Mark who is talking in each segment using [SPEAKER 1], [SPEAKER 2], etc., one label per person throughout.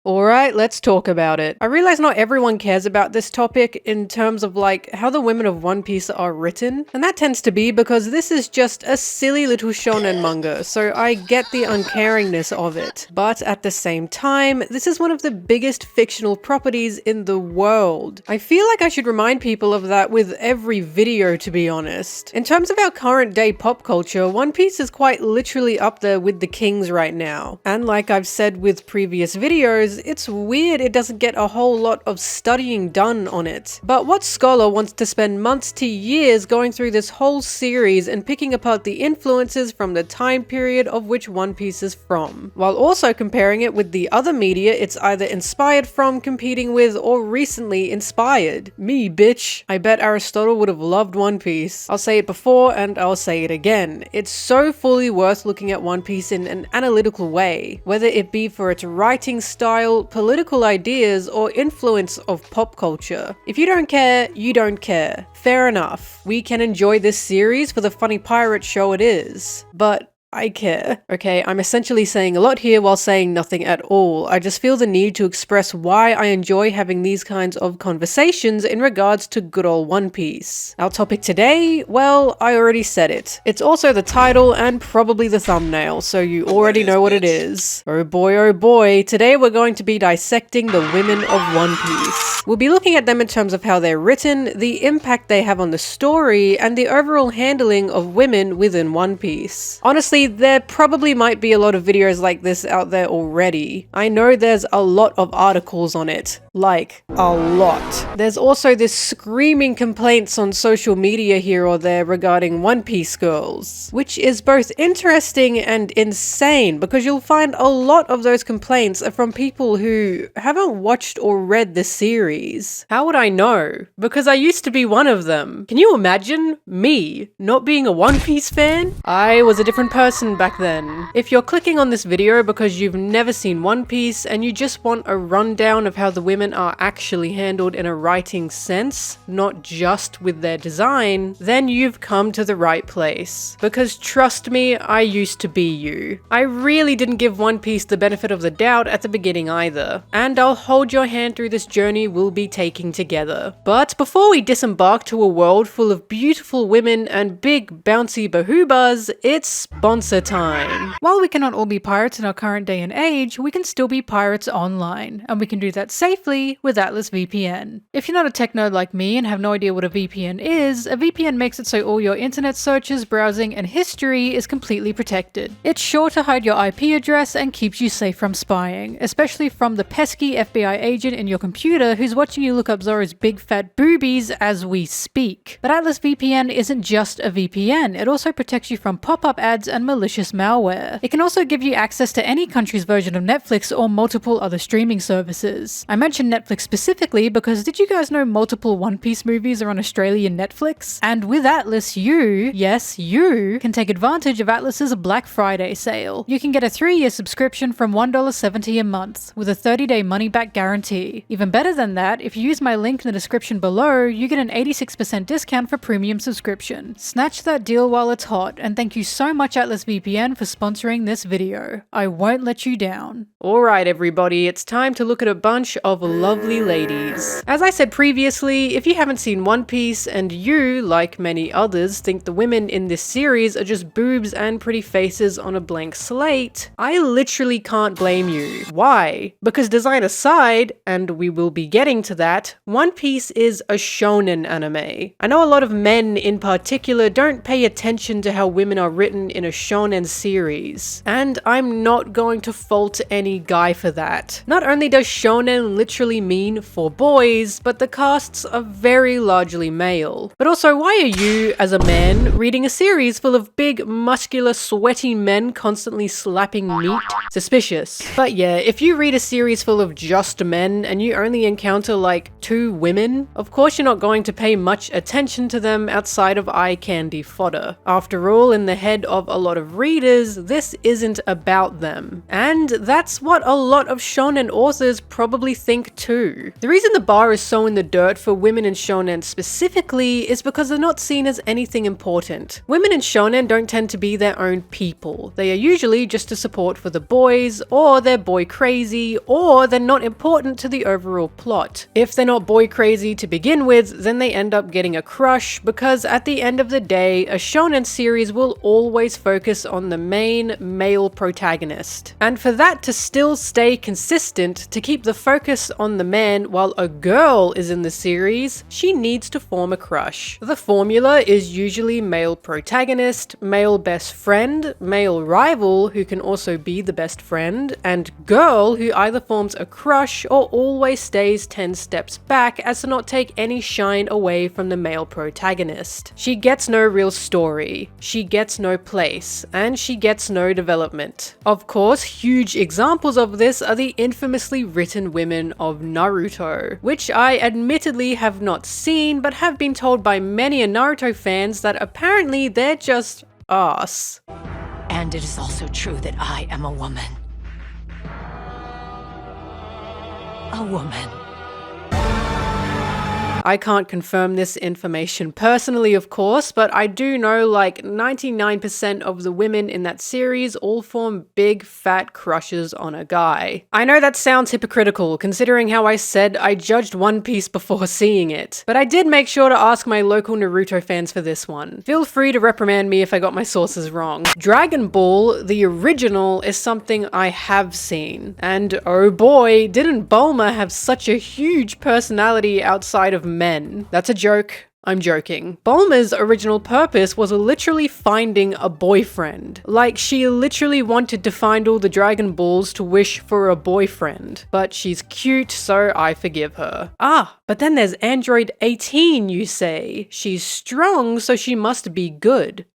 [SPEAKER 1] Alright, let's talk about it. I realize not everyone cares about this topic in terms of like how the women of One Piece are written, and that tends to be because this is just a silly little shonen manga, so I get the uncaringness of it. But at the same time, this is one of the biggest fictional properties in the world. I feel like I should remind people of that with every video, to be honest. In terms of our current day pop culture, One Piece is quite literally up there with the kings right now. And like I've said with previous videos, it's weird it doesn't get a whole lot of studying done on it. But what scholar wants to spend months to years going through this whole series and picking apart the influences from the time period of which One Piece is from, while also comparing it with the other media it's either inspired from, competing with, or recently inspired? Me, bitch. I bet Aristotle would have loved One Piece. I'll say it before and I'll say it again. It's so fully worth looking at One Piece in an analytical way, whether it be for its writing style, political ideas, or influence of pop culture. If you don't care, you don't care. Fair enough. We can enjoy this series for the funny pirate show it is. But I care. Okay, I'm essentially saying a lot here while saying nothing at all. I just feel the need to express why I enjoy having these kinds of conversations in regards to good old One Piece. Our topic today, well, I already said it. It's also the title and probably the thumbnail, so you already know what it is. Oh boy, today we're going to be dissecting the women of One Piece. We'll be looking at them in terms of how they're written, the impact they have on the story, and the overall handling of women within One Piece. Honestly, there probably might be a lot of videos like this out there already. I know there's a lot of articles on it. Like, a lot. There's also this screaming complaints on social media here or there regarding One Piece girls, which is both interesting and insane because you'll find a lot of those complaints are from people who haven't watched or read the series. How would I know? Because I used to be one of them. Can you imagine me not being a One Piece fan? I was a different person back then. If you're clicking on this video because you've never seen One Piece and you just want a rundown of how the women are actually handled in a writing sense, not just with their design, then you've come to the right place. Because trust me, I used to be you. I really didn't give One Piece the benefit of the doubt at the beginning either. And I'll hold your hand through this journey we'll be taking together. But before we disembark to a world full of beautiful women and big bouncy bahubas, it's sponsor time.
[SPEAKER 2] While we cannot all be pirates in our current day and age, we can still be pirates online, and we can do that safely with Atlas VPN. If you're not a tech nerd like me and have no idea what a VPN is, a VPN makes it so all your internet searches, browsing, and history is completely protected. It's sure to hide your IP address and keeps you safe from spying, especially from the pesky FBI agent in your computer who's watching you look up Zoro's big fat boobies as we speak. But Atlas VPN isn't just a VPN, it also protects you from pop-up ads and malicious malware. It can also give you access to any country's version of Netflix or multiple other streaming services. I mentioned Netflix specifically because did you guys know multiple One Piece movies are on Australian Netflix? And with Atlas, you, yes you, can take advantage of Atlas's Black Friday sale. You can get a 3-year subscription from $1.70 a month with a 30-day money-back guarantee. Even better than that, if you use my link in the description below, you get an 86% discount for premium subscription. Snatch that deal while it's hot, and thank you so much Atlas VPN for sponsoring this video. I won't let you down.
[SPEAKER 1] Alright everybody, it's time to look at a bunch of lovely ladies. As I said previously, if you haven't seen One Piece and you, like many others, think the women in this series are just boobs and pretty faces on a blank slate, I literally can't blame you. Why? Because design aside, and we will be getting to that, One Piece is a shonen anime. I know a lot of men in particular don't pay attention to how women are written in a shonen series, and I'm not going to fault any guy for that. Not only does shonen literally mean for boys, but the casts are very largely male. But also, why are you, as a man, reading a series full of big, muscular, sweaty men constantly slapping meat? Suspicious. But yeah, if you read a series full of just men and you only encounter like two women, of course you're not going to pay much attention to them outside of eye candy fodder. After all, in the head of a lot of readers, this isn't about them. And that's what a lot of shonen authors probably think too. The reason the bar is so in the dirt for women in shonen specifically is because they're not seen as anything important. Women in shonen don't tend to be their own people. They are usually just a support for the boys, or they're boy crazy, or they're not important to the overall plot. If they're not boy crazy to begin with, then they end up getting a crush, because at the end of the day, a shonen series will always focus on the main male protagonist. And for that to still stay consistent, to keep the focus on the man while a girl is in the series, she needs to form a crush. The formula is usually male protagonist, male best friend, male rival who can also be the best friend, and girl who either forms a crush or always stays 10 steps back as to not take any shine away from the male protagonist. She gets no real story, she gets no place, and she gets no development. Of course, huge examples of this are the infamously written women of Naruto, which I admittedly have not seen, but have been told by many Naruto fans that apparently they're just ass.
[SPEAKER 3] And it is also true that I am a woman. A woman.
[SPEAKER 1] I can't confirm this information personally, of course, but I do know like 99% of the women in that series all form big fat crushes on a guy. I know that sounds hypocritical considering how I said I judged One Piece before seeing it, but I did make sure to ask my local Naruto fans for this one. Feel free to reprimand me if I got my sources wrong. Dragon Ball, the original, is something I have seen, and oh boy, didn't Bulma have such a huge personality outside of men. That's a joke. I'm joking. Bulma's original purpose was literally finding a boyfriend. Like, she literally wanted to find all the Dragon Balls to wish for a boyfriend. But she's cute, so I forgive her. Ah, but then there's Android 18, you say. She's strong, so she must be good.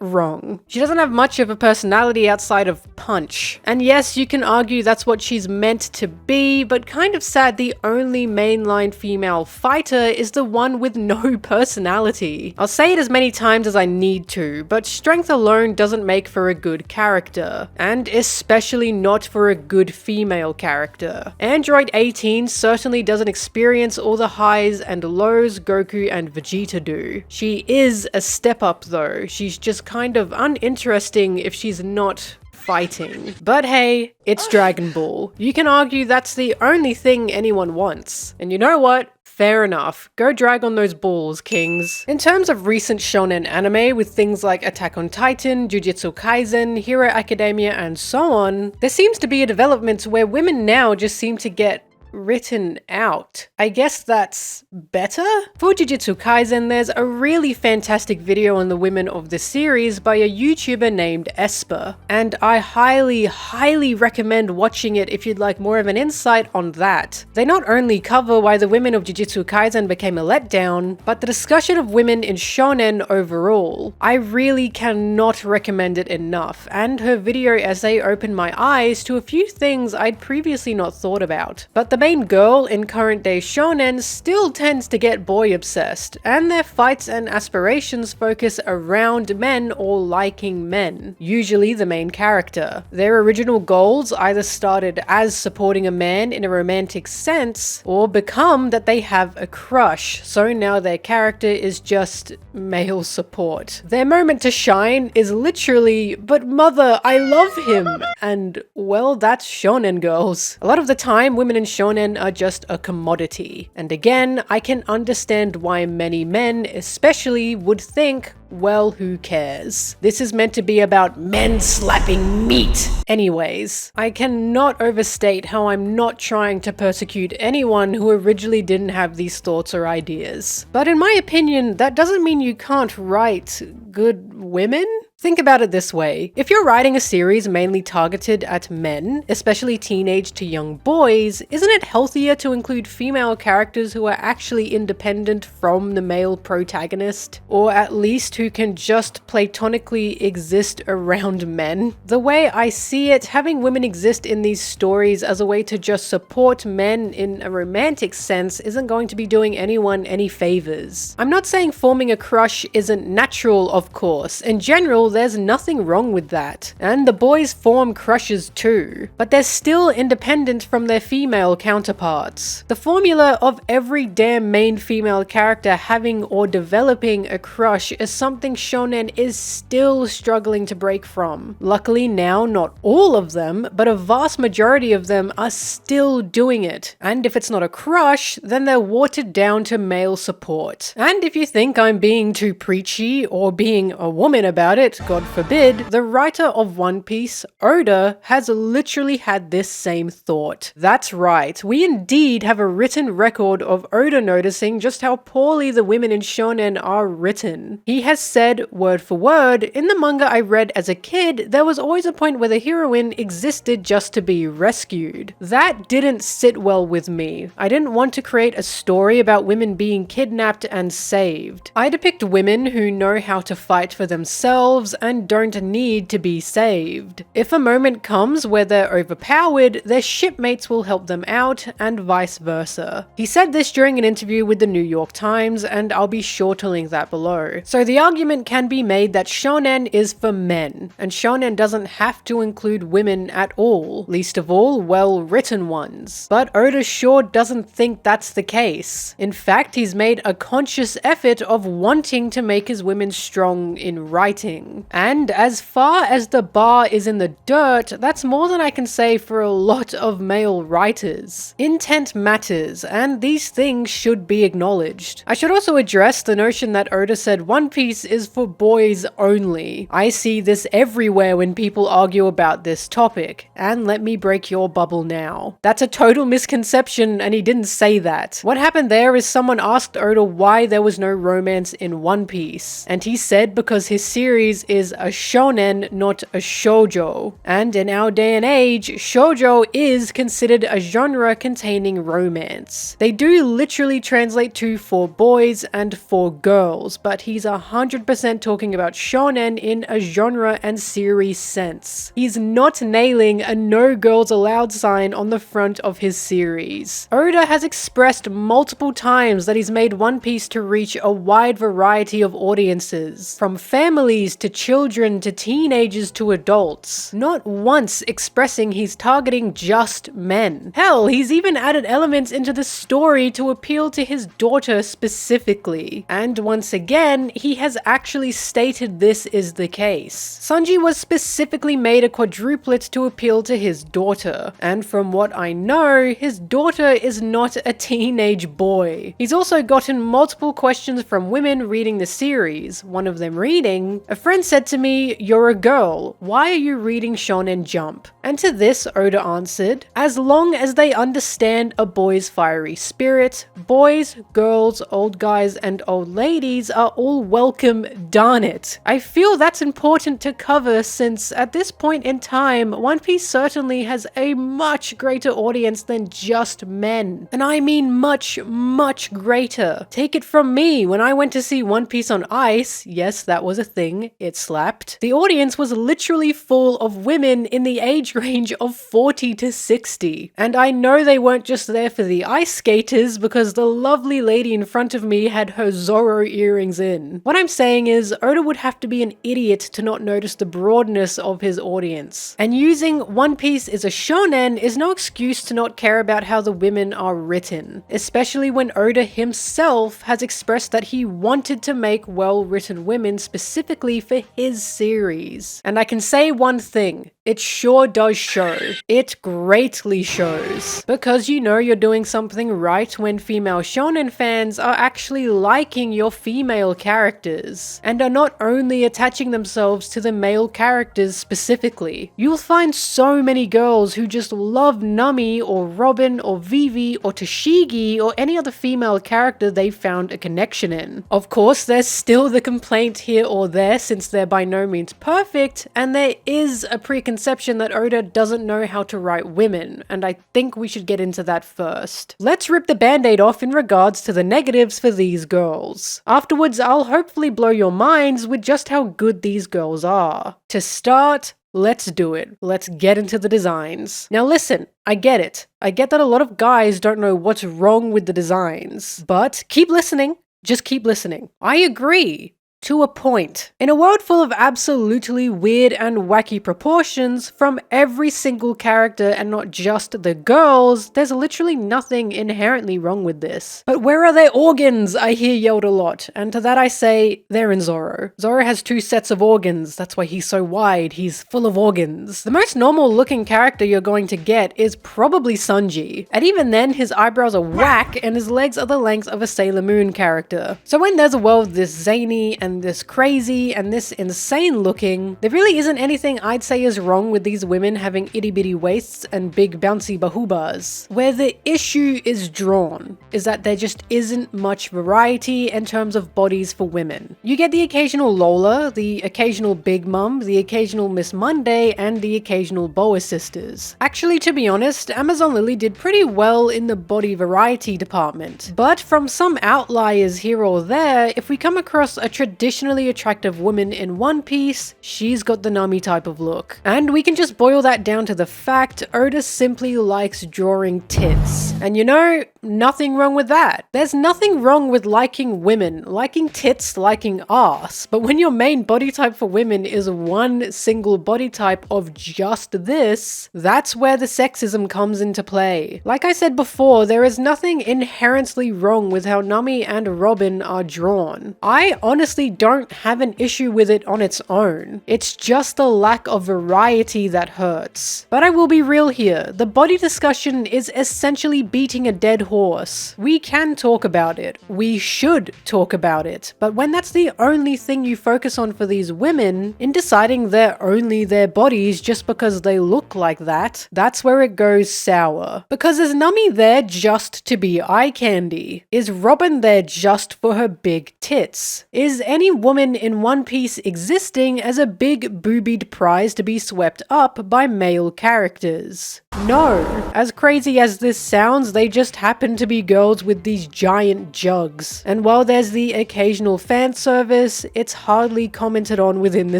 [SPEAKER 1] Wrong. She doesn't have much of a personality outside of punch. And yes, you can argue that's what she's meant to be, but kind of sad the only mainline female fighter is the one with no personality. I'll say it as many times as I need to, but strength alone doesn't make for a good character, and especially not for a good female character. Android 18 certainly doesn't experience all the highs and lows Goku and Vegeta do. She is a step up though. She's just kind of uninteresting if she's not fighting. But hey, it's Dragon Ball. You can argue that's the only thing anyone wants. And you know what? Fair enough. Go drag on those balls, kings. In terms of recent shonen anime with things like Attack on Titan, Jujutsu Kaisen, Hero Academia, and so on, there seems to be a development where women now just seem to get written out. I guess that's better? For Jujutsu Kaisen, there's a really fantastic video on the women of the series by a YouTuber named Esper, and I highly recommend watching it if you'd like more of an insight on that. They not only cover why the women of Jujutsu Kaisen became a letdown, but the discussion of women in shonen overall. I really cannot recommend it enough, and her video essay opened my eyes to a few things I'd previously not thought about. But the main girl in current day shonen still tends to get boy obsessed, and their fights and aspirations focus around men or liking men, usually the main character. Their original goals either started as supporting a man in a romantic sense, or become that they have a crush, so now their character is just male support. Their moment to shine is literally, "But mother, I love him," and well, that's shonen girls. A lot of the time, women in shonen are just a commodity. And again, I can understand why many men especially would think, well, who cares? This is meant to be about men slapping meat. Anyways, I cannot overstate how I'm not trying to persecute anyone who originally didn't have these thoughts or ideas. But in my opinion, that doesn't mean you can't write good women. Think about it this way. If you're writing a series mainly targeted at men, especially teenage to young boys, isn't it healthier to include female characters who are actually independent from the male protagonist? Or at least who can just platonically exist around men? The way I see it, having women exist in these stories as a way to just support men in a romantic sense isn't going to be doing anyone any favors. I'm not saying forming a crush isn't natural, of course. In general, there's nothing wrong with that. And the boys form crushes too. But they're still independent from their female counterparts. The formula of every damn main female character having or developing a crush is something shonen is still struggling to break from. Luckily now, not all of them, but a vast majority of them are still doing it. And if it's not a crush, then they're watered down to male support. And if you think I'm being too preachy or being a woman about it, God forbid, the writer of One Piece, Oda, has literally had this same thought. That's right, we indeed have a written record of Oda noticing just how poorly the women in shonen are written. He has said, word for word, in the manga I read as a kid, there was always a point where the heroine existed just to be rescued. That didn't sit well with me. I didn't want to create a story about women being kidnapped and saved. I depict women who know how to fight for themselves and don't need to be saved. If a moment comes where they're overpowered, their shipmates will help them out, and vice versa. He said this during an interview with the New York Times, and I'll be sure to link that below. So the argument can be made that shonen is for men, and shonen doesn't have to include women at all, least of all well-written ones. But Oda sure doesn't think that's the case. In fact, he's made a conscious effort of wanting to make his women strong in writing. And as far as the bar is in the dirt, that's more than I can say for a lot of male writers. Intent matters, and these things should be acknowledged. I should also address the notion that Oda said One Piece is for boys only. I see this everywhere when people argue about this topic, and let me break your bubble now. That's a total misconception, and he didn't say that. What happened there is someone asked Oda why there was no romance in One Piece, and he said because his series is a shonen, not a shoujo. And in our day and age, shoujo is considered a genre containing romance. They do literally translate to for boys and for girls, but he's 100% talking about shonen in a genre and series sense. He's not nailing a no girls allowed sign on the front of his series. Oda has expressed multiple times that he's made One Piece to reach a wide variety of audiences, from families to children to teenagers to adults, not once expressing he's targeting just men. Hell, he's even added elements into the story to appeal to his daughter specifically. And once again, he has actually stated this is the case. Sanji was specifically made a quadruplet to appeal to his daughter, and from what I know, his daughter is not a teenage boy. He's also gotten multiple questions from women reading the series, one of them reading, "A friend said to me, 'You're a girl, why are you reading Shonen Jump?' And to this, Oda answered, 'As long as they understand a boy's fiery spirit, boys, girls, old guys, and old ladies are all welcome, darn it.' I feel that's important to cover since, at this point in time, One Piece certainly has a much greater audience than just men. And I mean much, much greater. Take it from me, when I went to see One Piece on Ice, yes, that was a thing, it slapped, the audience was literally full of women in the age range of 40 to 60. And I know they weren't just there for the ice skaters because the lovely lady in front of me had her Zorro earrings in. What I'm saying is, Oda would have to be an idiot to not notice the broadness of his audience. And using One Piece is a shonen is no excuse to not care about how the women are written, especially when Oda himself has expressed that he wanted to make well-written women specifically for his series. And I can say one thing, It sure does show. It greatly shows. Because you know you're doing something right when female shonen fans are actually liking your female characters, and are not only attaching themselves to the male characters specifically. You'll find so many girls who just love Nami or Robin or Vivi or Toshigi or any other female character they found a connection in. Of course, there's still the complaint here or there since they're by no means perfect, and there is a preconception that Oda doesn't know how to write women, and I think we should get into that first. Let's rip the band-aid off in regards to the negatives for these girls. Afterwards, I'll hopefully blow your minds with just how good these girls are. To start, let's do it. Let's get into the designs. Now listen, I get it. I get that a lot of guys don't know what's wrong with the designs, but keep listening. Just keep listening. I agree. To a point. In a world full of absolutely weird and wacky proportions from every single character and not just the girls, there's literally nothing inherently wrong with this. But where are their organs? I hear yelled a lot, and to that I say, they're in Zoro. Zoro has 2 sets of organs, that's why he's so wide, he's full of organs. The most normal looking character you're going to get is probably Sanji, and even then his eyebrows are whack and his legs are the length of a Sailor Moon character. So when there's a world this zany and this crazy and this insane looking, there really isn't anything I'd say is wrong with these women having itty bitty waists and big bouncy bahubas. Where the issue is drawn is that there just isn't much variety in terms of bodies for women. You get the occasional Lola, the occasional Big Mum, the occasional Miss Monday, and the occasional Boa sisters. Actually, to be honest, Amazon Lily did pretty well in the body variety department. But from some outliers here or there, if we come across a traditionally attractive woman in One Piece, she's got the Nami type of look. And we can just boil that down to the fact Oda simply likes drawing tits. And you know, nothing wrong with that. There's nothing wrong with liking women, liking tits, liking ass. But when your main body type for women is one single body type of just this, that's where the sexism comes into play. Like I said before, there is nothing inherently wrong with how Nami and Robin are drawn. I honestly don't have an issue with it on its own. It's just the lack of variety that hurts. But I will be real here, the body discussion is essentially beating a dead horse. We can talk about it. We should talk about it. But when that's the only thing you focus on for these women, in deciding they're only their bodies just because they look like that, that's where it goes sour. Because is Nami there just to be eye candy? Is Robin there just for her big tits? Is any woman in One Piece existing as a big boobied prize to be swept up by male characters? No. As crazy as this sounds, they just happen to be girls with these giant jugs. And while there's the occasional fan service, it's hardly commented on within the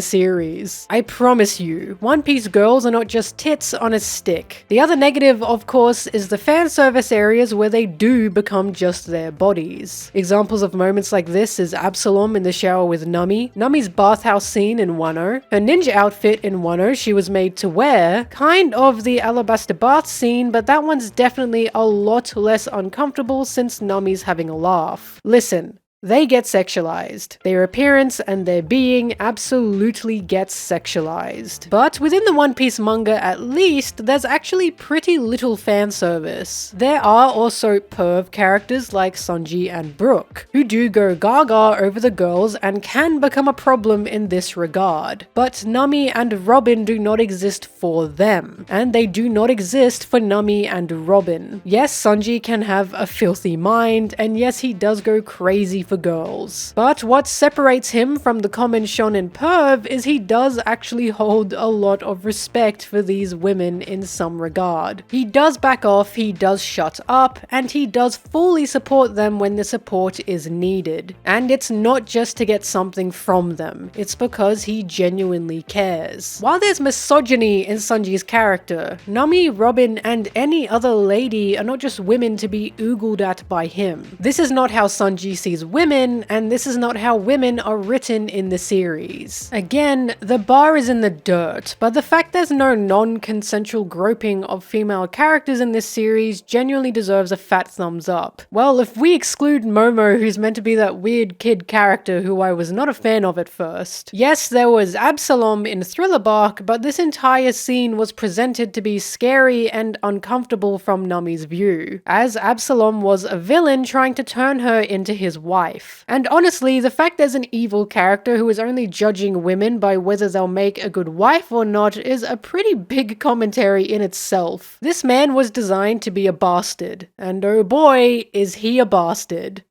[SPEAKER 1] series. I promise you, One Piece girls are not just tits on a stick. The other negative, of course, is the fan service areas where they do become just their bodies. Examples of moments like this is Absalom in the shower with Nami, Nami's bathhouse scene in Wano, her ninja outfit in Wano she was made to wear, kind of the alabaster bath scene, but that one's definitely a lot less uncomfortable since Nami's having a laugh. Listen, they get sexualized. Their appearance and their being absolutely gets sexualized. But within the One Piece manga at least, there's actually pretty little fan service. There are also perv characters like Sanji and Brook, who do go gaga over the girls and can become a problem in this regard. But Nami and Robin do not exist for them, and they do not exist for Nami and Robin. Yes, Sanji can have a filthy mind, and yes, he does go crazy for girls. But what separates him from the common shonen perv is he does actually hold a lot of respect for these women in some regard. He does back off, he does shut up, and he does fully support them when the support is needed. And it's not just to get something from them, it's because he genuinely cares. While there's misogyny in Sanji's character, Nami, Robin, and any other lady are not just women to be oogled at by him. This is not how Sanji sees women, women, and this is not how women are written in the series. Again, the bar is in the dirt, but the fact there's no non-consensual groping of female characters in this series genuinely deserves a fat thumbs up. Well, if we exclude Momo, who's meant to be that weird kid character who I was not a fan of at first. Yes, there was Absalom in Thriller Bark, but this entire scene was presented to be scary and uncomfortable from Nami's view, as Absalom was a villain trying to turn her into his wife. And honestly, the fact there's an evil character who is only judging women by whether they'll make a good wife or not is a pretty big commentary in itself. This man was designed to be a bastard, and oh boy, is he a bastard.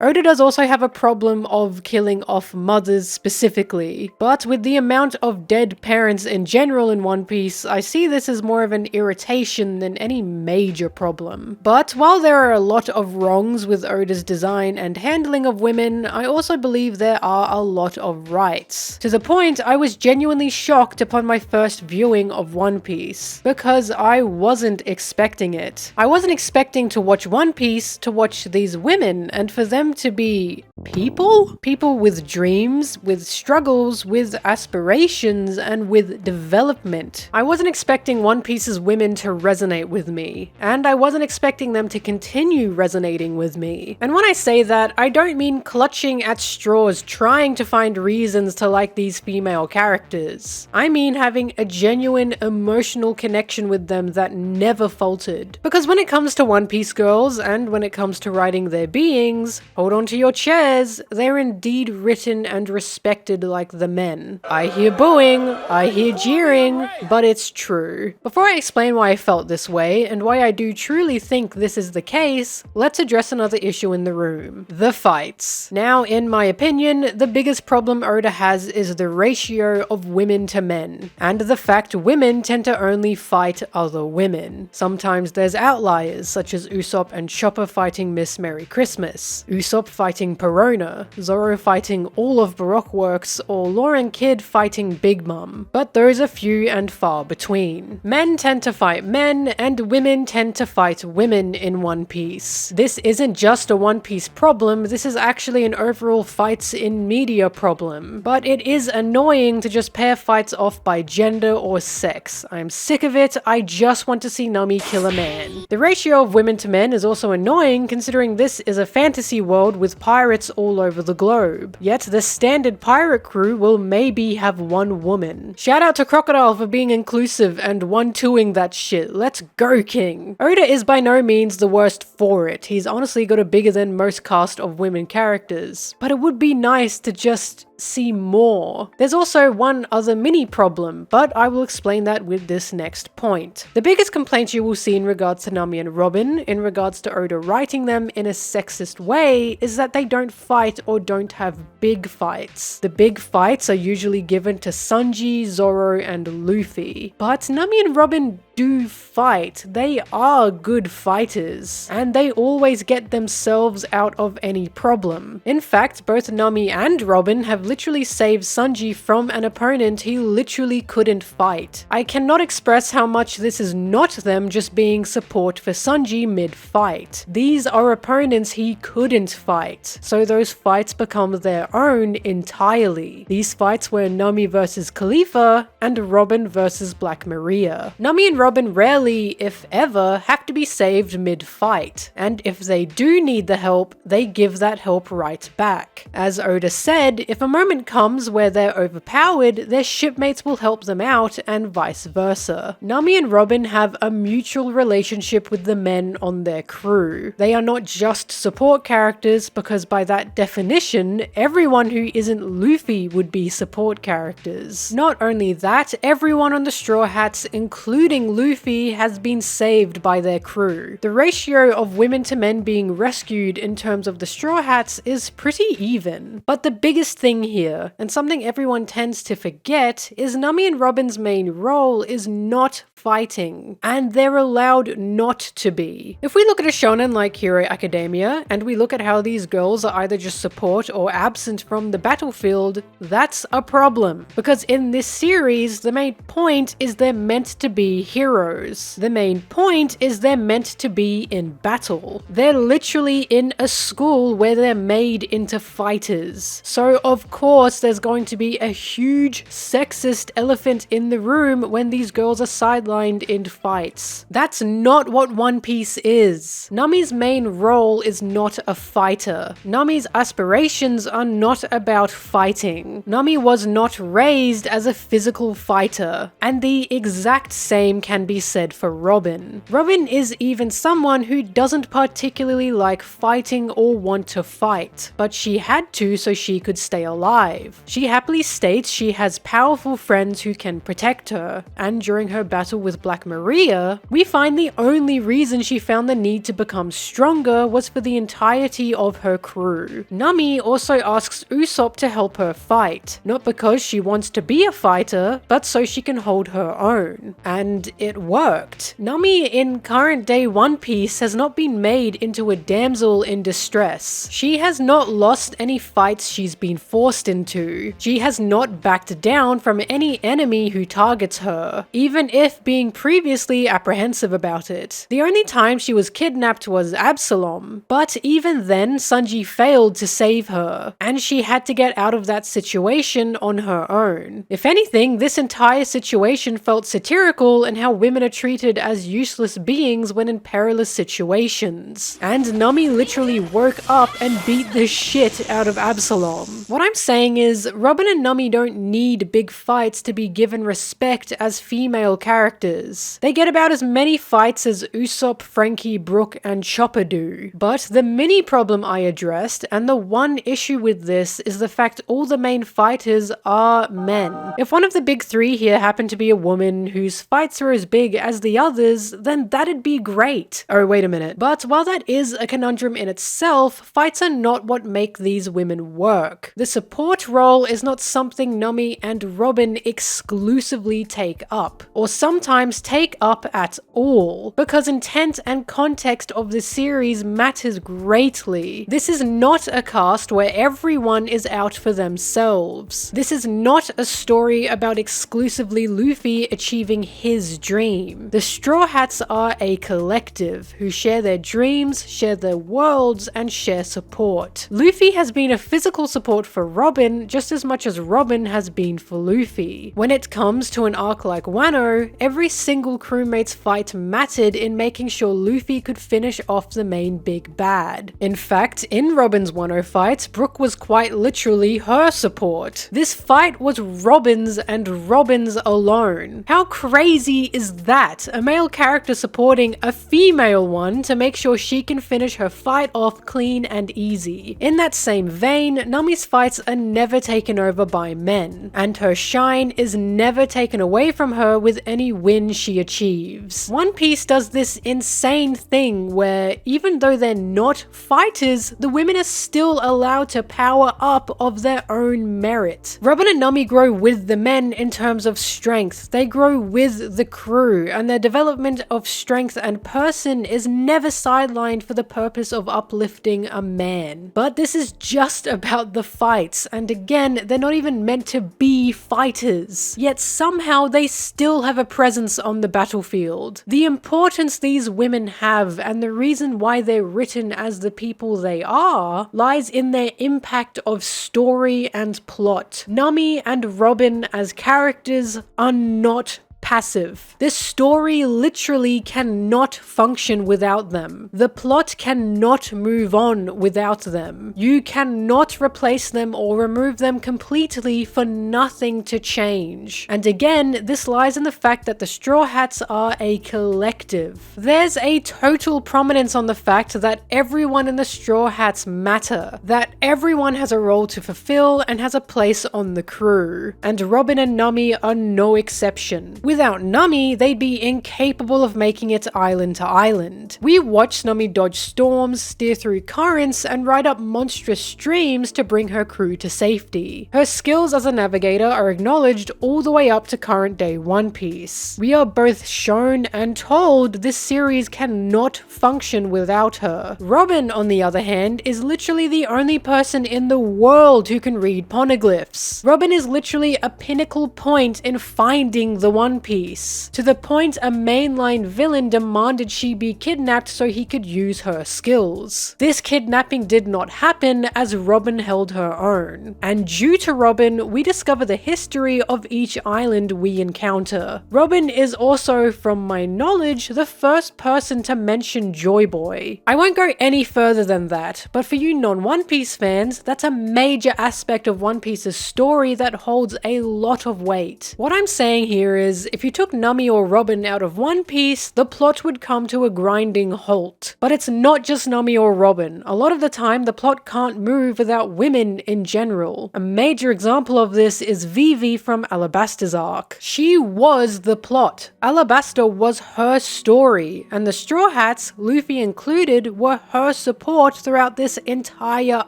[SPEAKER 1] Oda does also have a problem of killing off mothers specifically, but with the amount of dead parents in general in One Piece, I see this as more of an irritation than any major problem. But while there are a lot of wrongs with Oda's design and handling of women, I also believe there are a lot of rights. To the point I was genuinely shocked upon my first viewing of One Piece, because I wasn't expecting it. I wasn't expecting to watch One Piece to watch these women, and for them to be people? People with dreams, with struggles, with aspirations, and with development. I wasn't expecting One Piece's women to resonate with me, and I wasn't expecting them to continue resonating with me. And when I say that, I don't mean clutching at straws trying to find reasons to like these female characters. I mean having a genuine emotional connection with them that never faltered. Because when it comes to One Piece girls, and when it comes to writing their beings, hold on to your chairs, they're indeed written and respected like the men. I hear booing, I hear jeering, but it's true. Before I explain why I felt this way, and why I do truly think this is the case, let's address another issue in the room: the fights. Now, in my opinion, the biggest problem Oda has is the ratio of women to men, and the fact women tend to only fight other women. Sometimes there's outliers, such as Usopp and Chopper fighting Miss Merry Christmas, Usopp fighting Perona, Zoro fighting all of Baroque Works, or Lauren Kidd fighting Big Mom, but those are few and far between. Men tend to fight men, and women tend to fight women in One Piece. This isn't just a One Piece problem, this is actually an overall fights in media problem, but it is annoying to just pair fights off by gender or sex. I'm sick of it, I just want to see Nami kill a man. The ratio of women to men is also annoying considering this is a fantasy world with pirates all over the globe. Yet the standard pirate crew will maybe have one woman. Shout out to Crocodile for being inclusive and 1-2ing that shit. Let's go, King. Oda is by no means the worst for it. He's honestly got a bigger than most cast of women characters. But it would be nice to just see more. There's also one other mini problem, but I will explain that with this next point. The biggest complaint you will see in regards to Nami and Robin, in regards to Oda writing them in a sexist way, is that they don't fight or don't have big fights. The big fights are usually given to Sanji, Zoro, and Luffy. But Nami and Robin do fight. They are good fighters, and they always get themselves out of any problem. In fact, both Nami and Robin have literally saved Sanji from an opponent he literally couldn't fight. I cannot express how much this is not them just being support for Sanji mid-fight. These are opponents he couldn't fight, so those fights become their own entirely. These fights were Nami versus Khalifa and Robin versus Black Maria. Nami and Robin rarely, if ever, have to be saved mid-fight, and if they do need the help, they give that help right back. As Oda said, if a moment comes where they're overpowered, their shipmates will help them out, and vice versa. Nami and Robin have a mutual relationship with the men on their crew. They are not just support characters, because by that definition, everyone who isn't Luffy would be support characters. Not only that, everyone on the Straw Hats, including Luffy, has been saved by their crew. The ratio of women to men being rescued in terms of the Straw Hats is pretty even. But the biggest thing here, and something everyone tends to forget, is Nami and Robin's main role is not fighting, and they're allowed not to be. If we look at a shonen like Hero Academia, and we look at how these girls are either just support or absent from the battlefield, that's a problem. Because in this series, the main point is they're meant to be heroes. heroes. The main point is they're meant to be in battle. They're literally in a school where they're made into fighters. So of course there's going to be a huge sexist elephant in the room when these girls are sidelined in fights. That's not what One Piece is. Nami's main role is not a fighter. Nami's aspirations are not about fighting. Nami was not raised as a physical fighter, and the exact same can be said for Robin. Robin is even someone who doesn't particularly like fighting or want to fight, but she had to so she could stay alive. She happily states she has powerful friends who can protect her, and during her battle with Black Maria, we find the only reason she found the need to become stronger was for the entirety of her crew. Nami also asks Usopp to help her fight, not because she wants to be a fighter, but so she can hold her own. And it worked. Nami in current day One Piece has not been made into a damsel in distress. She has not lost any fights she's been forced into. She has not backed down from any enemy who targets her, even if being previously apprehensive about it. The only time she was kidnapped was Absalom, but even then Sanji failed to save her, and she had to get out of that situation on her own. If anything, this entire situation felt satirical in how women are treated as useless beings when in perilous situations. And Nami literally woke up and beat the shit out of Absalom. What I'm saying is, Robin and Nami don't need big fights to be given respect as female characters. They get about as many fights as Usopp, Frankie, Brook, and Chopper do. But the mini problem I addressed, and the one issue with this, is the fact all the main fighters are men. If one of the big three here happened to be a woman whose fights are as big as the others, then that'd be great. Oh, wait a minute. But while that is a conundrum in itself, fights are not what make these women work. The support role is not something Nami and Robin exclusively take up, or sometimes take up at all, because intent and context of the series matters greatly. This is not a cast where everyone is out for themselves. This is not a story about exclusively Luffy achieving his dream. The Straw Hats are a collective who share their dreams, share their worlds, and share support. Luffy has been a physical support for Robin just as much as Robin has been for Luffy. When it comes to an arc like Wano, every single crewmate's fight mattered in making sure Luffy could finish off the main big bad. In fact, in Robin's Wano fight, Brook was quite literally her support. This fight was Robin's and Robin's alone. How crazy is that? A male character supporting a female one to make sure she can finish her fight off clean and easy. In that same vein, Nami's fights are never taken over by men, and her shine is never taken away from her with any win she achieves. One Piece does this insane thing where, even though they're not fighters, the women are still allowed to power up of their own merit. Robin and Nami grow with the men in terms of strength. They grow with the crew, and their development of strength and person is never sidelined for the purpose of uplifting a man. But this is just about the fights, and again, they're not even meant to be fighters. Yet somehow they still have a presence on the battlefield. The importance these women have and the reason why they're written as the people they are lies in their impact of story and plot. Nami and Robin as characters are not passive. This story literally cannot function without them. The plot cannot move on without them. You cannot replace them or remove them completely for nothing to change. And again, this lies in the fact that the Straw Hats are a collective. There's a total prominence on the fact that everyone in the Straw Hats matter, that everyone has a role to fulfill and has a place on the crew. And Robin and Nami are no exception. Without Nami, they'd be incapable of making it island to island. We watched Nami dodge storms, steer through currents, and ride up monstrous streams to bring her crew to safety. Her skills as a navigator are acknowledged all the way up to current day One Piece. We are both shown and told this series cannot function without her. Robin, on the other hand, is literally the only person in the world who can read poneglyphs. Robin is literally a pinnacle point in finding the One Piece Piece, to the point a mainline villain demanded she be kidnapped so he could use her skills. This kidnapping did not happen as Robin held her own, and due to Robin, we discover the history of each island we encounter. Robin is also, from my knowledge, the first person to mention Joy Boy. I won't go any further than that, but for you non-One Piece fans, that's a major aspect of One Piece's story that holds a lot of weight. What I'm saying here is, if you took Nami or Robin out of One Piece, the plot would come to a grinding halt. But it's not just Nami or Robin. A lot of the time, the plot can't move without women in general. A major example of this is Vivi from Alabaster's arc. She was the plot. Alabasta was her story, and the Straw Hats, Luffy included, were her support throughout this entire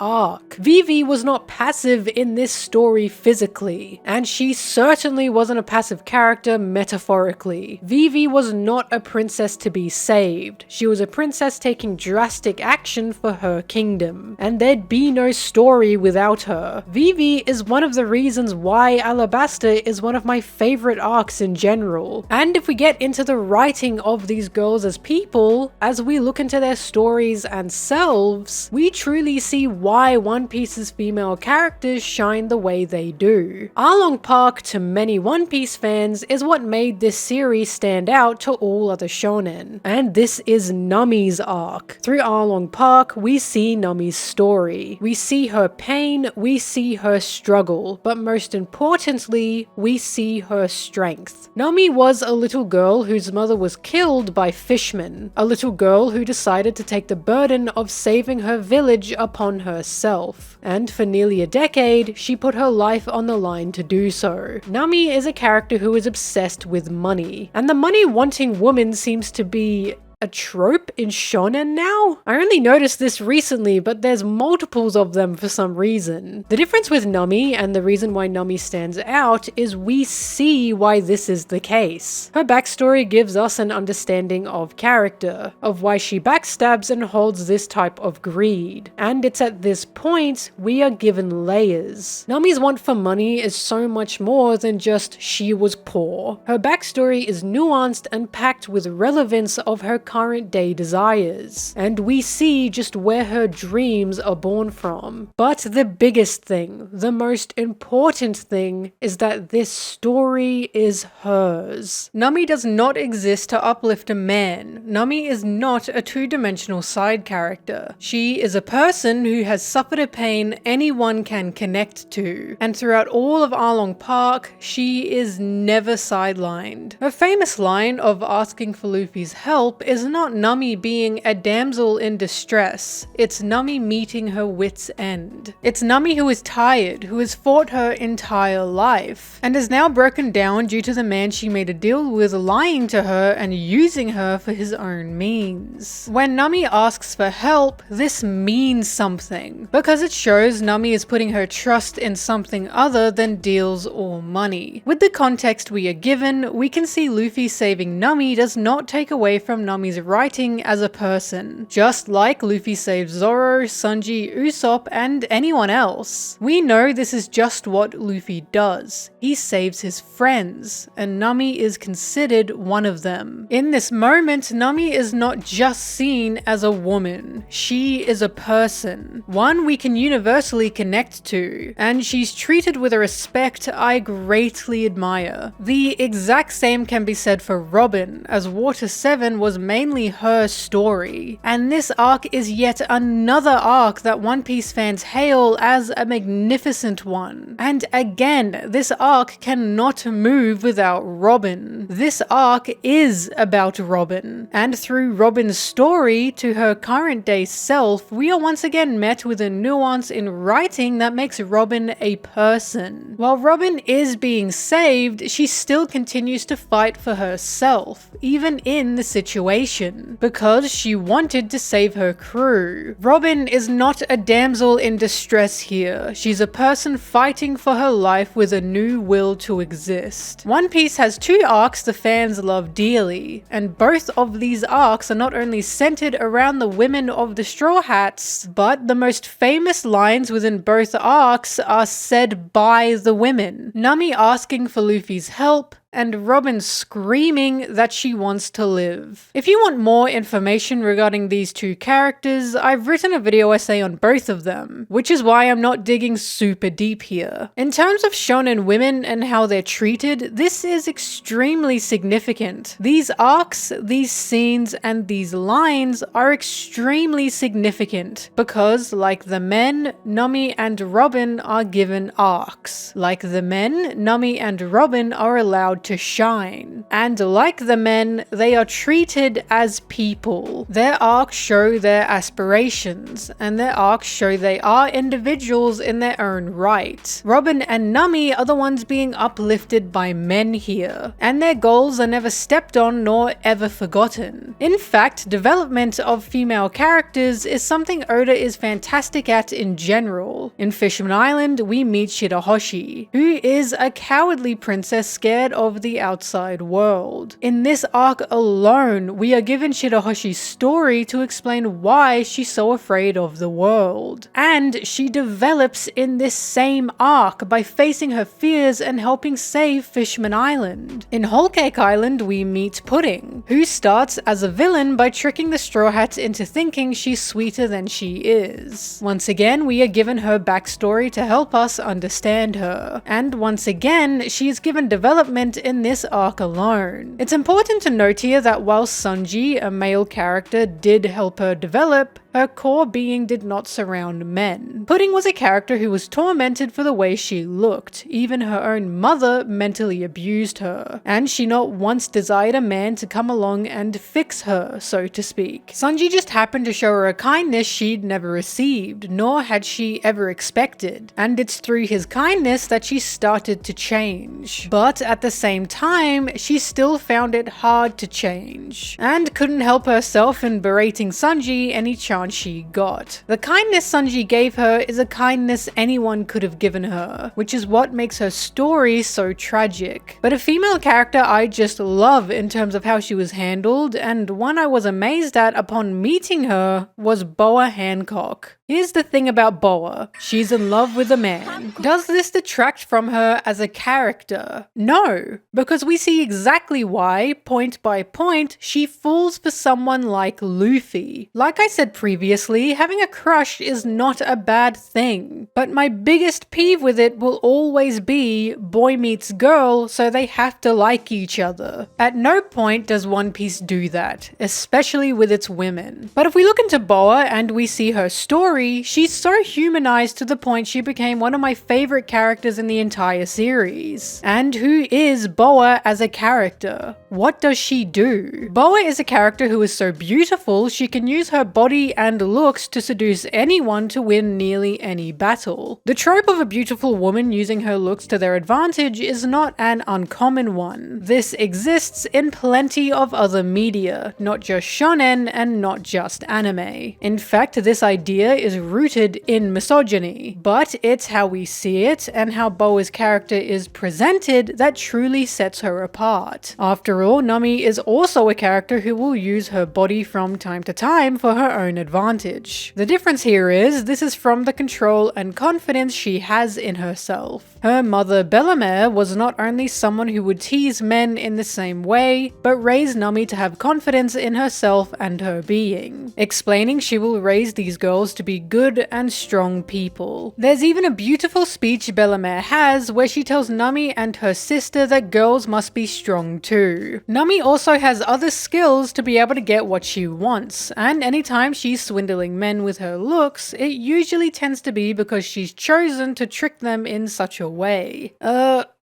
[SPEAKER 1] arc. Vivi was not passive in this story physically, and she certainly wasn't a passive character metaphorically. Vivi was not a princess to be saved. She was a princess taking drastic action for her kingdom, and there'd be no story without her. Vivi is one of the reasons why Alabasta is one of my favorite arcs in general. And if we get into the writing of these girls as people, as we look into their stories and selves, we truly see why One Piece's female characters shine the way they do. Arlong Park, to many One Piece fans, is what made this series stand out to all other shonen. And this is Nami's arc. Through Arlong Park, we see Nami's story. We see her pain, we see her struggle, but most importantly, we see her strength. Nami was a little girl whose mother was killed by fishmen, a little girl who decided to take the burden of saving her village upon herself, and for nearly a decade, she put her life on the line to do so. Nami is a character who is obsessed with money, and the money-wanting woman seems to be a trope in shonen now? I only noticed this recently, but there's multiples of them for some reason. The difference with Nami, and the reason why Nami stands out, is we see why this is the case. Her backstory gives us an understanding of character, of why she backstabs and holds this type of greed. And it's at this point we are given layers. Nami's want for money is so much more than just she was poor. Her backstory is nuanced and packed with relevance of her current day desires, and we see just where her dreams are born from. But the biggest thing, the most important thing, is that this story is hers. Nami does not exist to uplift a man. Nami is not a two-dimensional side character. She is a person who has suffered a pain anyone can connect to, and throughout all of Arlong Park, she is never sidelined. Her famous line of asking for Luffy's help is not Nami being a damsel in distress, it's Nami meeting her wit's end. It's Nami who is tired, who has fought her entire life, and is now broken down due to the man she made a deal with lying to her and using her for his own means. When Nami asks for help, this means something, because it shows Nami is putting her trust in something other than deals or money. With the context we are given, we can see Luffy saving Nami does not take away from Nami's writing as a person, just like Luffy saved Zoro, Sanji, Usopp, and anyone else. We know this is just what Luffy does. He saves his friends, and Nami is considered one of them. In this moment, Nami is not just seen as a woman. She is a person, one we can universally connect to, and she's treated with a respect I greatly admire. The exact same can be said for Robin, as Water 7 was mainly her story, and this arc is yet another arc that One Piece fans hail as a magnificent one. And again, this arc cannot move without Robin. This arc is about Robin, and through Robin's story to her current day self, we are once again met with a nuance in writing that makes Robin a person. While Robin is being saved, she still continues to fight for herself, even in the situation, because she wanted to save her crew. Robin is not a damsel in distress here. She's a person fighting for her life with a new will to exist. One Piece has two arcs the fans love dearly, and both of these arcs are not only centered around the women of the Straw Hats, but the most famous lines within both arcs are said by the women. Nami asking for Luffy's help,
[SPEAKER 2] and Robin screaming that she wants to live. If you want more information regarding these two characters, I've written a video essay on both of them, which is why I'm not digging super deep here. In terms of shonen women and how they're treated, this is extremely significant. These arcs, these scenes, and these lines are extremely significant because, like the men, Nami and Robin are given arcs. Like the men, Nami and Robin are allowed to shine. And like the men, they are treated as people. Their arcs show their aspirations, and their arcs show they are individuals in their own right. Robin and Nami are the ones being uplifted by men here, and their goals are never stepped on nor ever forgotten. In fact, development of female characters is something Oda is fantastic at in general. In Fishman Island, we meet Shirahoshi, who is a cowardly princess scared of the outside world. In this arc alone, we are given Shirahoshi's story to explain why she's so afraid of the world. And she develops in this same arc by facing her fears and helping save Fishman Island. In Whole Cake Island, we meet Pudding, who starts as a villain by tricking the Straw Hats into thinking she's sweeter than she is. Once again, we are given her backstory to help us understand her. And once again, she is given development in this arc alone. It's important to note here that while Sanji, a male character, did help her develop, her core being did not surround men. Pudding was a character who was tormented for the way she looked. Even her own mother mentally abused her, and she not once desired a man to come along and fix her, so to speak. Sanji just happened to show her a kindness she'd never received, nor had she ever expected, and it's through his kindness that she started to change. But at the same time, she still found it hard to change, and couldn't help herself in berating Sanji any chance she got. The kindness Sanji gave her is a kindness anyone could have given her, which is what makes her story so tragic. But a female character I just love in terms of how she was handled, and one I was amazed at upon meeting her, was Boa Hancock. Here's the thing about Boa. She's in love with a man. Does this detract from her as a character? No, because we see exactly why, point by point, she falls for someone like Luffy. Like I said previously, having a crush is not a bad thing. But my biggest peeve with it will always be boy meets girl, so they have to like each other. At no point does One Piece do that, especially with its women. But if we look into Boa and we see her story, she's so humanized to the point she became one of my favorite characters in the entire series. And who is Boa as a character? What does she do? Boa is a character who is so beautiful she can use her body and looks to seduce anyone to win nearly any battle. The trope of a beautiful woman using her looks to their advantage is not an uncommon one. This exists in plenty of other media, not just shonen and not just anime. In fact, this idea is rooted in misogyny, but it's how we see it and how Boa's character is presented that truly sets her apart. After all, Nami is also a character who will use her body from time to time for her own advantage. The difference here is this is from the control and confidence she has in herself. Her mother Bellemere was not only someone who would tease men in the same way, but raised Nami to have confidence in herself and her being, explaining she will raise these girls to be good and strong people. There's even a beautiful speech Bellemere has where she tells Nami and her sister that girls must be strong too. Nami also has other skills to be able to get what she wants, and anytime she's swindling men with her looks, it usually tends to be because she's chosen to trick them in such a way.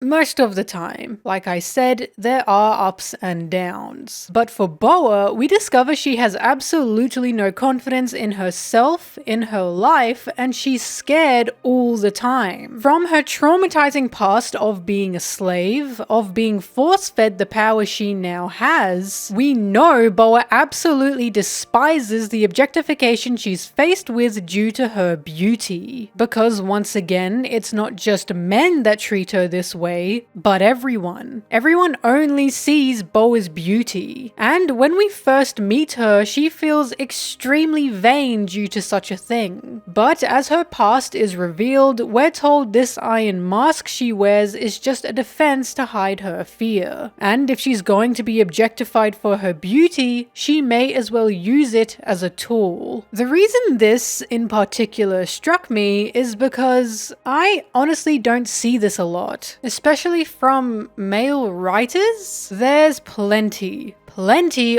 [SPEAKER 2] Most of the time. Like I said, there are ups and downs. But for Boa, we discover she has absolutely no confidence in herself, in her life, and she's scared all the time. From her traumatizing past of being a slave, of being force-fed the power she now has, we know Boa absolutely despises the objectification she's faced with due to her beauty. Because once again, it's not just men that treat her this way, way, but everyone. Everyone only sees Boa's beauty. And when we first meet her, she feels extremely vain due to such a thing. But as her past is revealed, we're told this iron mask she wears is just a defense to hide her fear. And if she's going to be objectified for her beauty, she may as well use it as a tool. The reason this in particular struck me is because I honestly don't see this a lot, especially from male writers. There's plenty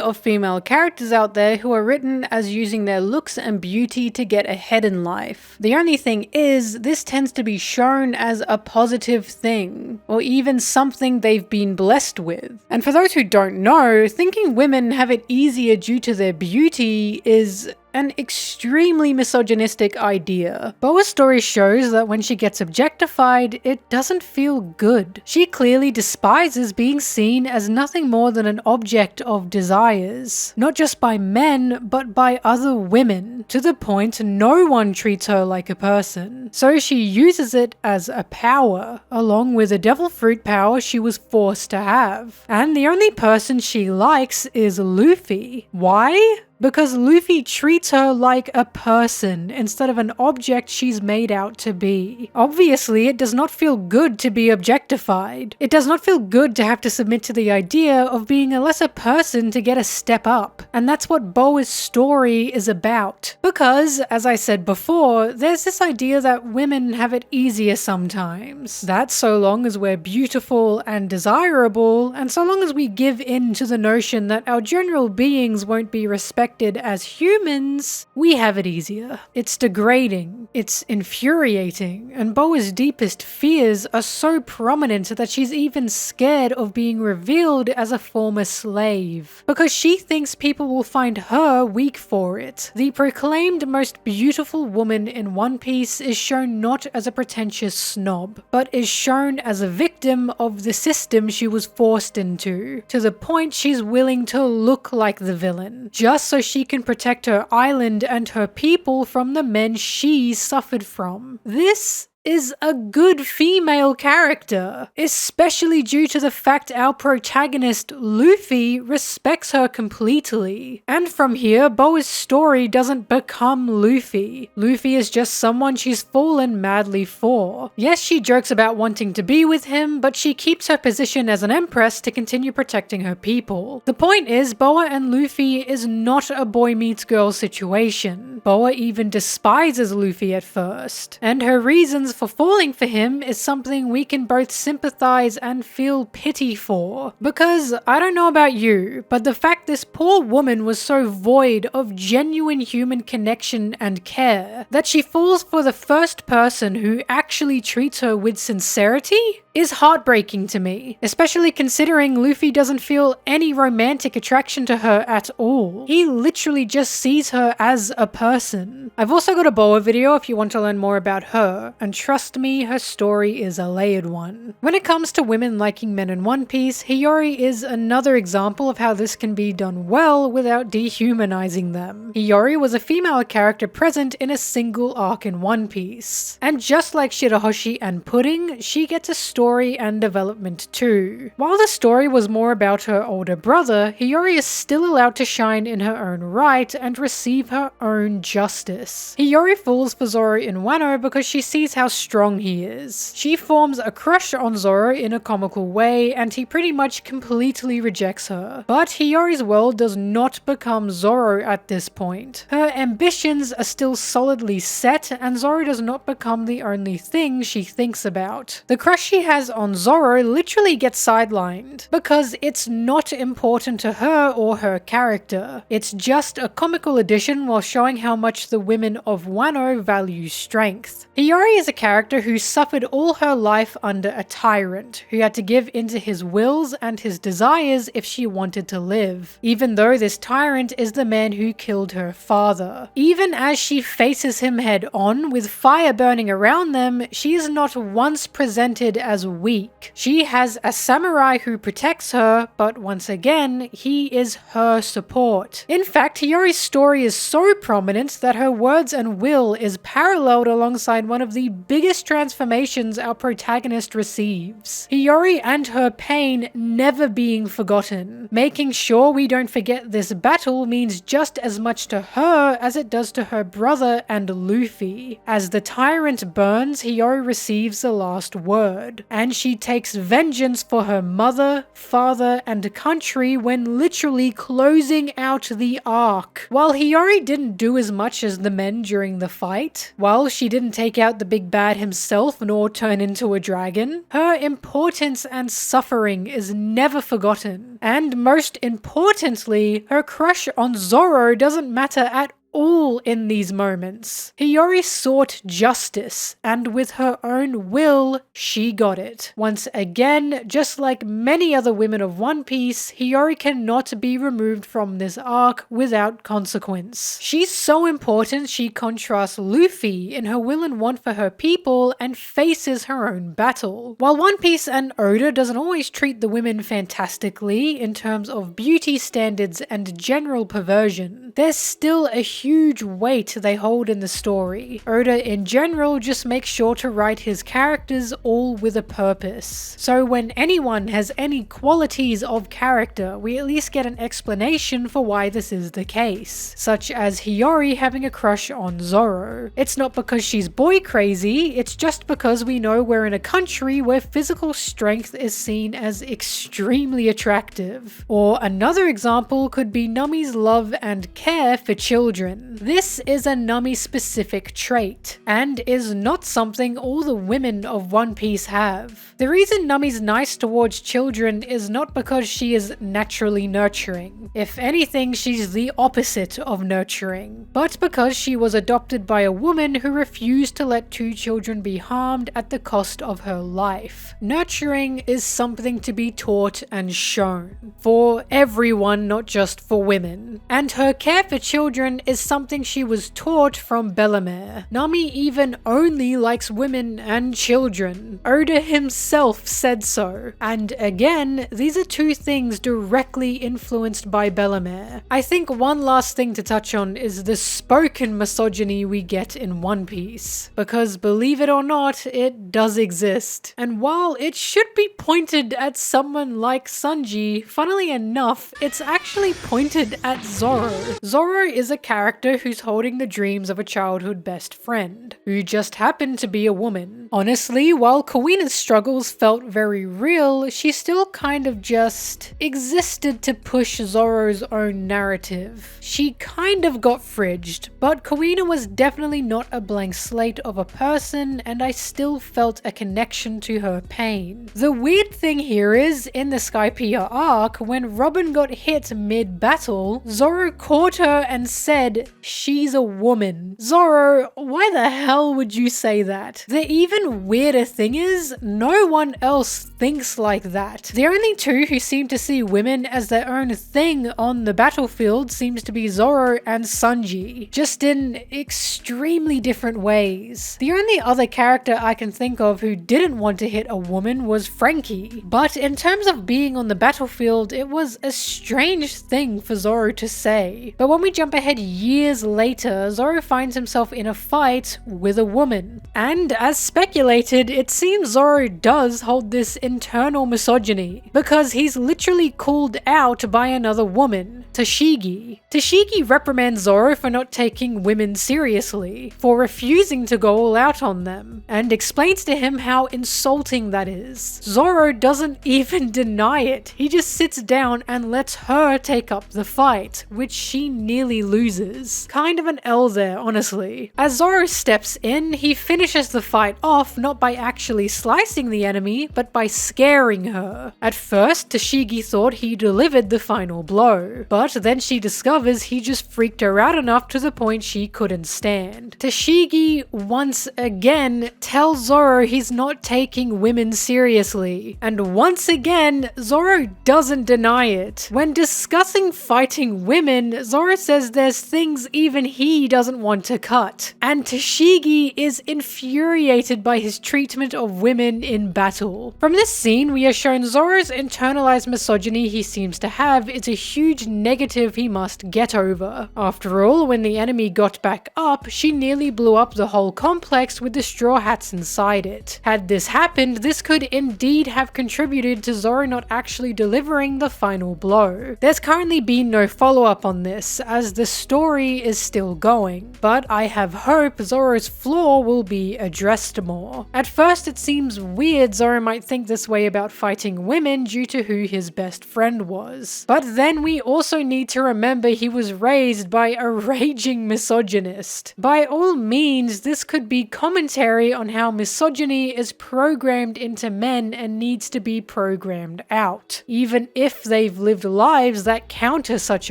[SPEAKER 2] of female characters out there who are written as using their looks and beauty to get ahead in life. The only thing is, this tends to be shown as a positive thing, or even something they've been blessed with. And for those who don't know, thinking women have it easier due to their beauty is an extremely misogynistic idea. Boa's story shows that when she gets objectified, it doesn't feel good. She clearly despises being seen as nothing more than an object of desires, not just by men, but by other women, to the point no one treats her like a person. So she uses it as a power, along with a devil fruit power she was forced to have. And the only person she likes is Luffy. Why? Because Luffy treats her like a person instead of an object she's made out to be. Obviously, it does not feel good to be objectified. It does not feel good to have to submit to the idea of being a lesser person to get a step up. And that's what Boa's story is about. Because, as I said before, there's this idea that women have it easier sometimes. That so long as we're beautiful and desirable, and so long as we give in to the notion that our general beings won't be respected as humans, we have it easier. It's degrading, it's infuriating, and Boa's deepest fears are so prominent that she's even scared of being revealed as a former slave, because she thinks people will find her weak for it. The proclaimed most beautiful woman in One Piece is shown not as a pretentious snob, but is shown as a victim of the system she was forced into, to the point she's willing to look like the villain, just so she can protect her island and her people from the men she suffered from. This is a good female character, especially due to the fact our protagonist, Luffy, respects her completely. And from here, Boa's story doesn't become Luffy. Luffy is just someone she's fallen madly for. Yes, she jokes about wanting to be with him, but she keeps her position as an empress to continue protecting her people. The point is, Boa and Luffy is not a boy meets girl situation. Boa even despises Luffy at first, and her reasons for falling for him is something we can both sympathize and feel pity for. Because, I don't know about you, but the fact this poor woman was so void of genuine human connection and care that she falls for the first person who actually treats her with sincerity is heartbreaking to me, especially considering Luffy doesn't feel any romantic attraction to her at all. He literally just sees her as a person. I've also got a Boa video if you want to learn more about her, and trust me, her story is a layered one. When it comes to women liking men in One Piece, Hiyori is another example of how this can be done well without dehumanizing them. Hiyori was a female character present in a single arc in One Piece, and just like Shirahoshi and Pudding, she gets a story and development too. While the story was more about her older brother, Hiyori is still allowed to shine in her own right and receive her own justice. Hiyori falls for Zoro in Wano because she sees how strong he is. She forms a crush on Zoro in a comical way, and he pretty much completely rejects her. But Hiyori's world does not become Zoro at this point. Her ambitions are still solidly set, and Zoro does not become the only thing she thinks about. The crush she has on Zoro literally gets sidelined, because it's not important to her or her character. It's just a comical addition while showing how much the women of Wano value strength. Hiyori is a character who suffered all her life under a tyrant, who had to give into his wills and his desires if she wanted to live, even though this tyrant is the man who killed her father. Even as she faces him head on, with fire burning around them, she is not once presented as as weak. She has a samurai who protects her, but once again, he is her support. In fact, Hiyori's story is so prominent that her words and will is paralleled alongside one of the biggest transformations our protagonist receives. Hiyori and her pain never being forgotten. Making sure we don't forget this battle means just as much to her as it does to her brother and Luffy. As the tyrant burns, Hiyori receives the last word, and she takes vengeance for her mother, father, and country when literally closing out the arc. While Hiyori didn't do as much as the men during the fight, while she didn't take out the big bad himself nor turn into a dragon, her importance and suffering is never forgotten. And most importantly, her crush on Zoro doesn't matter at all in these moments. Hiyori sought justice, and with her own will, she got it. Once again, just like many other women of One Piece, Hiyori cannot be removed from this arc without consequence. She's so important she contrasts Luffy in her will and want for her people and faces her own battle. While One Piece and Oda doesn't always treat the women fantastically in terms of beauty standards and general perversion, there's still a huge weight they hold in the story. Oda in general just makes sure to write his characters all with a purpose. So when anyone has any qualities of character, we at least get an explanation for why this is the case. Such as Hiyori having a crush on Zoro. It's not because she's boy crazy, it's just because we know we're in a country where physical strength is seen as extremely attractive. Or another example could be Nami's love and care for children. This is a Nami specific trait, and is not something all the women of One Piece have. The reason Nami's nice towards children is not because she is naturally nurturing. If anything, she's the opposite of nurturing, but because she was adopted by a woman who refused to let 2 children be harmed at the cost of her life. Nurturing is something to be taught and shown. For everyone, not just for women. And her care for children is something she was taught from Bellemere. Nami even only likes women and children. Oda himself said so. And again, these are 2 things directly influenced by Bellemere. I think one last thing to touch on is the spoken misogyny we get in One Piece. Because believe it or not, it does exist. And while it should be pointed at someone like Sanji, funnily enough, it's actually pointed at Zoro. Zoro is a character who's holding the dreams of a childhood best friend, who just happened to be a woman. Honestly, while Kawina's struggles felt very real, she still kind of just existed to push Zoro's own narrative. She kind of got fridged, but Kawina was definitely not a blank slate of a person, and I still felt a connection to her pain. The weird thing here is, in the Skypiea arc, when Robin got hit mid-battle, Zoro caught her and said, "She's a woman." Zoro, why the hell would you say that? The even weirder thing is, no one else thinks like that. The only 2 who seem to see women as their own thing on the battlefield seems to be Zoro and Sanji, just in extremely different ways. The only other character I can think of who didn't want to hit a woman was Frankie. But in terms of being on the battlefield, it was a strange thing for Zoro to say. But when we jump ahead years later, Zoro finds himself in a fight with a woman. And as speculated, it seems Zoro does hold this internal misogyny, because he's literally called out by another woman, Tashigi. Tashigi reprimands Zoro for not taking women seriously, for refusing to go all out on them, and explains to him how insulting that is. Zoro doesn't even deny it, he just sits down and lets her take up the fight, which she nearly loses. Kind of an L there, honestly. As Zoro steps in, he finishes the fight off not by actually slicing the enemy, but by scaring her. At first, Tashigi thought he delivered the final blow, but then she discovers he just freaked her out enough to the point she couldn't stand. Tashigi, once again, tells Zoro he's not taking women seriously, and once again, Zoro doesn't deny it. When discussing fighting women, Zoro says there's things things even he doesn't want to cut. And Tashigi is infuriated by his treatment of women in battle. From this scene, we are shown Zoro's internalized misogyny he seems to have is a huge negative he must get over. After all, when the enemy got back up, she nearly blew up the whole complex with the Straw Hats inside it. Had this happened, this could indeed have contributed to Zoro not actually delivering the final blow. There's currently been no follow-up on this, as the story is still going, but I have hope Zoro's flaw will be addressed more. At first it seems weird Zoro might think this way about fighting women due to who his best friend was. But then we also need to remember he was raised by a raging misogynist. By all means, this could be commentary on how misogyny is programmed into men and needs to be programmed out, even if they've lived lives that counter such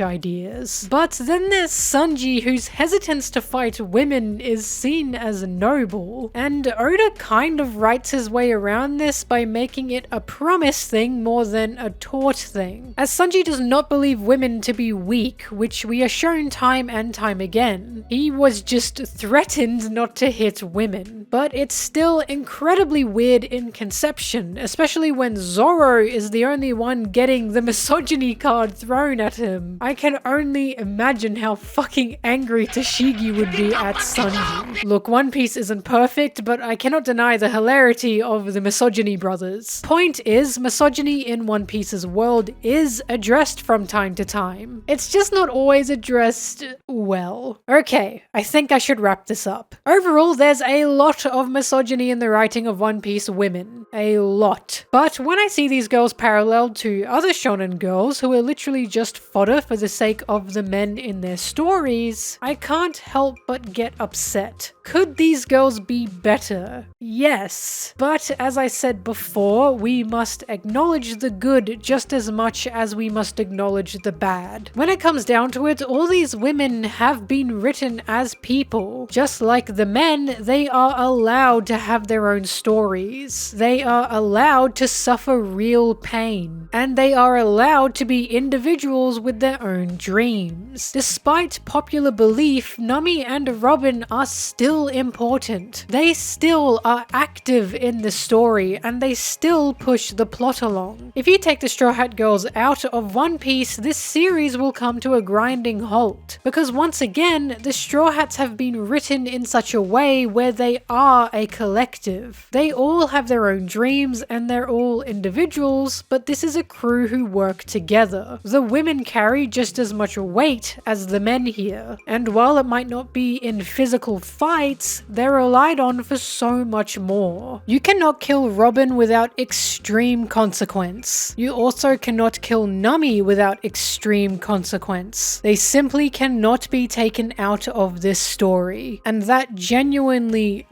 [SPEAKER 2] ideas. But then there's Sanji, whose hesitance to fight women is seen as noble, and Oda kind of writes his way around this by making it a promise thing more than a taught thing, as Sanji does not believe women to be weak, which we are shown time and time again. He was just threatened not to hit women. But it's still incredibly weird in conception, especially when Zoro is the only one getting the misogyny card thrown at him. I can only imagine how fucking angry Tashigi would be at Sanji. Look, One Piece isn't perfect, but I cannot deny the hilarity of the misogyny brothers. Point is, misogyny in One Piece's world is addressed from time to time. It's just not always addressed well. Okay, I think I should wrap this up. Overall, there's a lot of misogyny in the writing of One Piece women. A lot. But when I see these girls paralleled to other shonen girls who are literally just fodder for the sake of the men in their stories, I can't help but get upset. Could these girls be better? Yes. But as I said before, we must acknowledge the good just as much as we must acknowledge the bad. When it comes down to it, all these women have been written as people. Just like the men, they are allowed to have their own stories. They are allowed to suffer real pain. And they are allowed to be individuals with their own dreams. Despite popular belief, Nami and Robin are still important. They still are active in the story, and they still push the plot along. If you take the Straw Hat Girls out of One Piece, this series will come to a grinding halt. Because once again, the Straw Hats have been written in such a way where they are a collective. They all have their own dreams and they're all individuals, but this is a crew who work together. The women carry just as much weight as the men here, and while it might not be in physical fights, they're relied on for so much more. You cannot kill Robin without extreme consequence. You also cannot kill Nami without extreme consequence. They simply cannot be taken out of this story, and that genuinely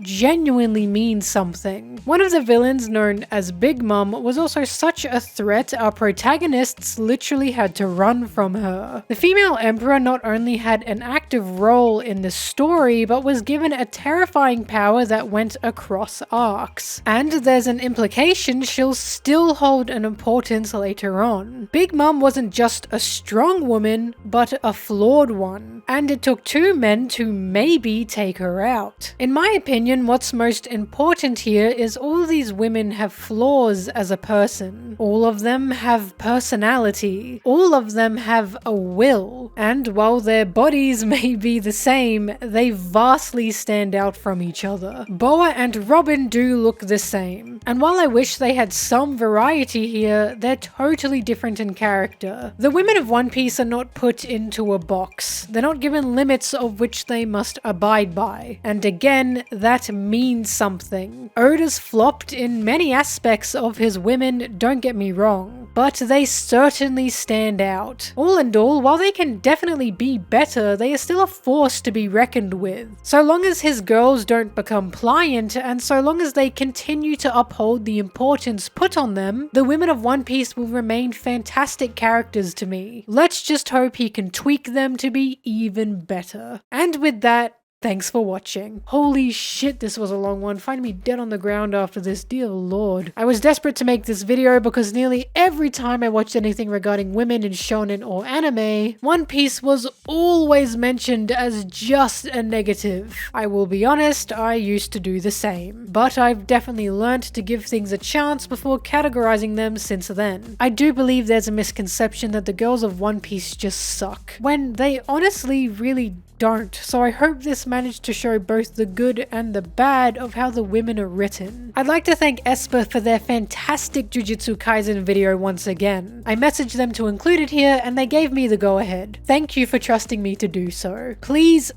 [SPEAKER 2] means something. One of the villains, known as Big Mom, was also such a threat our protagonists literally had to run from her. The female emperor not only had an active role in the story, but was given a terrifying power that went across arcs. And there's an implication she'll still hold an importance later on. Big Mom wasn't just a strong woman, but a flawed one. And it took two men to maybe take her out. In my opinion, what's most important here is all these women have flaws as a person. All of them have personality. All of them have a will. And while their bodies may be the same, they vastly stand out from each other. Boa and Robin do look the same. And while I wish they had some variety here, they're totally different in character. The women of One Piece are not put into a box. They're not given limits of which they must abide by. And again, that means something. Oda's flopped in many aspects of his women, don't get me wrong, but they certainly stand out. All in all, while they can definitely be better, they are still a force to be reckoned with. So long as his girls don't become pliant, and so long as they continue to uphold the importance put on them, the women of One Piece will remain fantastic characters to me. Let's just hope he can tweak them to be even better. And with that, Thanks for watching. Holy shit, this was a long one. Find me dead on the ground after this, dear lord. I was desperate to make this video because nearly every time I watched anything regarding women in shonen or anime, One Piece was always mentioned as just a negative. I will be honest, I used to do the same. But I've definitely learned to give things a chance before categorizing them since then. I do believe there's a misconception that the girls of One Piece just suck, when they honestly really don't, so I hope this managed to show both the good and the bad of how the women are written. I'd like to thank Esper for their fantastic Jujutsu Kaisen video once again. I messaged them to include it here and they gave me the go-ahead. Thank you for trusting me to do so. Please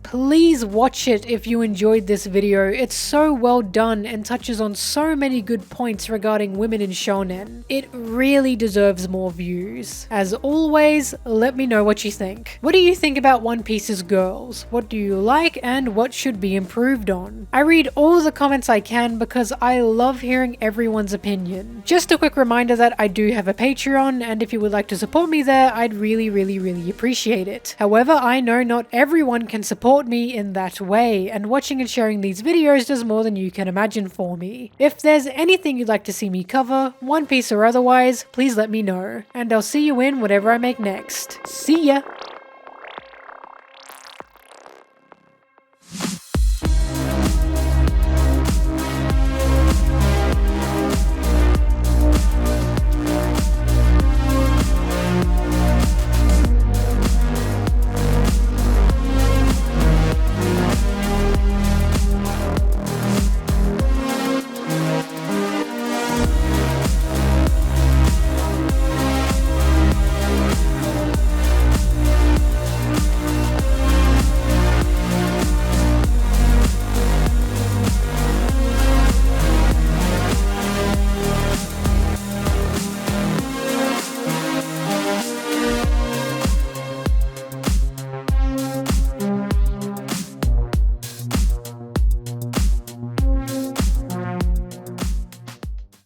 [SPEAKER 2] watch it if you enjoyed this video. It's so well done and touches on so many good points regarding women in shonen. It really deserves more views. As always, let me know what you think. What do you think about One Piece's girls? What do you like and what should be improved on? I read all the comments I can because I love hearing everyone's opinion. Just a quick reminder that I do have a Patreon, and if you would like to support me there, I'd really appreciate it. However, I know not everyone can support me in that way, and watching and sharing these videos does more than you can imagine for me. If there's anything you'd like to see me cover, One Piece or otherwise, please let me know, and I'll see you in whatever I make next. See ya!